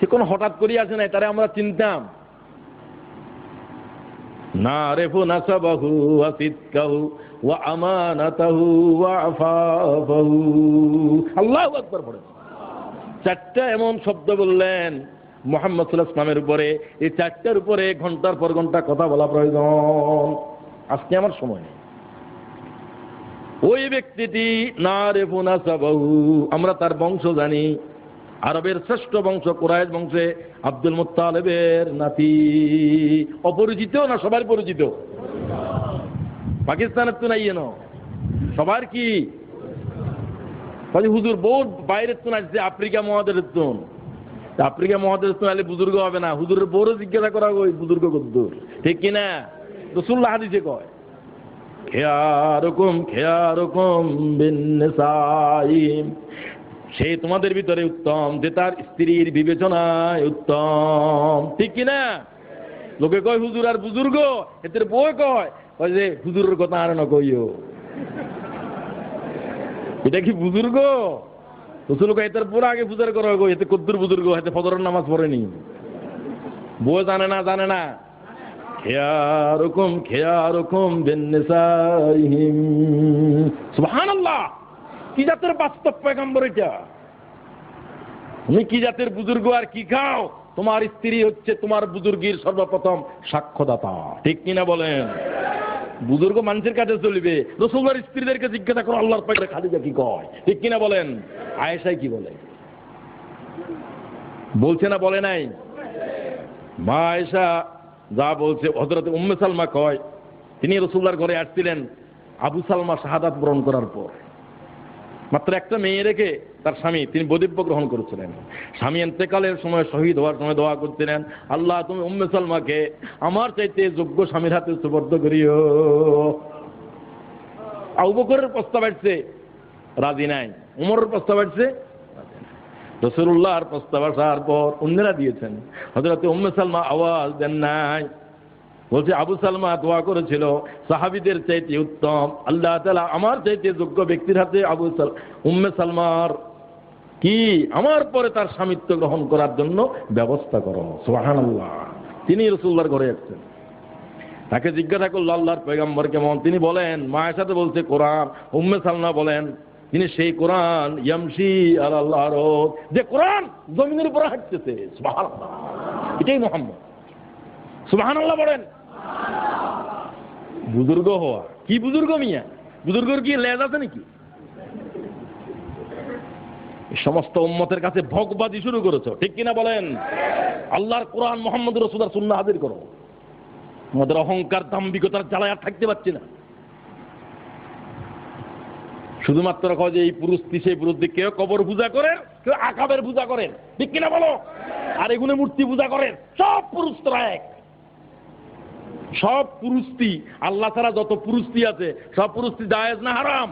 সে কোন হঠাৎ করে আসে নাই, তারে আমরা চিনতাম। নারিফু নাসাবাহু ওয়া সিদকাহু ওয়া আমানাতাহু ওয়া আফাফাহু। আল্লাহু আকবার পড়েন। চারটা এমন শব্দ বললেন মুহাম্মদ সাল্লাল্লাহু আলাইহি ওয়াসাল্লামের উপরে, এই চারটার উপরে ঘন্টার পর ঘন্টা কথা বলা প্রয়োজন। আজকে আমার সময় নেই। ওই ব্যক্তিটি নারিফু নাসাবাহু, আমরা তার বংশ জানি। আরবের শ্রেষ্ঠ বংশ কুরাইশ বংশে আব্দুল মুত্তালিবের নাতি। অপরিচিত না সবার পরিচিত? পাকিস্তানের তো নাই এনো, সবার কি হুজুর বহুত বাইরের তো আসছে, আফ্রিকা মহাদেশের তো। আফ্রিকা মহাদেশ তো আলে বুজুর্গ হবে না, হুজুরের বড় জিজ্ঞাসা করা ওই বুজুর্গ কদ্দুর, ঠিক কিনা? রাসূলুল্লাহ হাদিসে কয় খেয়ারুকুম খেয়ারুকুম বিন্নিসাইম, সে তোমাদের ভিতরে উত্তম যে তার স্ত্রীর বিবেচনায় উত্তম, ঠিক কিনা? লোকে কয় হুজুর আর বুজুর্গ, এদের বই কয় যে হুজুরের কথা আর না কইও, এটা কি বুজুর্গ? রাসূল কয় এদের পুরো আগে পূজার করা গো, এতে কদ্দুর বুজুর্গ, এতে ফজরের নামাজ পড়েনি, বই জানে না, জানে না। খেয়ারুকুম খেয়ারুকুম বিন্নিসাইহিম। সুবহানাল্লাহ, কি জাতের বাস্তব পয়গম্বর এটা! তুমি কি জাতের বুজুর্গ আর কি খাও? তোমার স্ত্রী হচ্ছে তোমার বুজুর্গের সর্বপ্রথম সাক্ষ্যদাতা, ঠিক কিনা বলেন? বুজুর্গ মানুষের কাছে চলবে। রাসূলুল্লাহর স্ত্রীদেরকে জিজ্ঞাসা করো আল্লাহর পাকে খাদিজা কি কয়, ঠিক কিনা বলেন? আয়েশা কি বলে? বলছে না বলে নাই? মা আয়েশা যা বলছে, হযরত উম্মে সালমা কয় তিনি রাসূলুল্লাহর ঘরে আসছিলেন আবু সালমা শাহাদাত বরণ করার পর। মাত্র একটা মেয়ে রেখে তার স্বামী তিনি বৈধব্য গ্রহণ করেছিলেন। স্বামী ইন্তেকালের সময়, শহীদ হওয়ার সময় দোয়া করছিলেন, আল্লাহ তুমি উম্মে সালমাকে আমার চাইতে যোগ্য স্বামীর হাতে সুপর্দ করিও। আবু বকরের প্রস্তাব আসছে, রাজি নাই। উমরের প্রস্তাব আসছে, রাসূলুল্লাহর প্রস্তাব আসার পর অন্যরা দিয়েছেন। হযরত উম্মে সালমা আওয়াজ দেন নাই, বলছে আবু সালমা দোয়া করেছিল সাহাবীদের চাইতে উত্তম, আল্লাহ তাআলা আমার চাইতে যোগ্য ব্যক্তির হাতে উম্মে সালমার কি আমার পরে তার স্বামিত্ব গ্রহণ করার জন্য ব্যবস্থা করো। সুবহানাল্লাহ। তিনি রাসূলুল্লাহর ঘরে আসছেন, তাকে জিজ্ঞাসা করলো আল্লাহর পয়গম্বর কেমন? তিনি বলেন, মায়ের সাথে বলছে কোরআন। উম্মে সালমা বলেন তিনি সেই কোরআন ইয়ামশি আলাল আরদ, যে কোরআন জমিনের উপর হাঁটতেছে। সুবহানাল্লাহ, এটাই মুহাম্মদ। সুবহানাল্লাহ বলেন। বুজুর্গ হওয়া কি বুজুর্গ মিয়া? বুজুর্গর কি লেজ আছে নাকি? সমস্ত উম্মতের কাছে ভোগবাদী শুরু করেছো, ঠিক কিনা বলেন? আল্লাহর কোরআন মুহাম্মদ রাসূলুল্লাহর সুন্নাহ হাজির করো। আমাদের অহংকার দাম্ভিকতার জ্বালায় আর থাকতে পারছি না। শুধুমাত্র কয় যে এই পুরুষটি সেই পুরুষটি, কেউ কবর পূজা করেন, কেউ আকাবের পূজা করেন, ঠিক কিনা বলো? আর এগুলো মূর্তি পূজা করেন। সব পুরুষ তো এক, সব পুরুষটি আল্লাহ ছাড়া যত পুরুষটি আছে সব পুরুষটি জায়েজ না হারাম?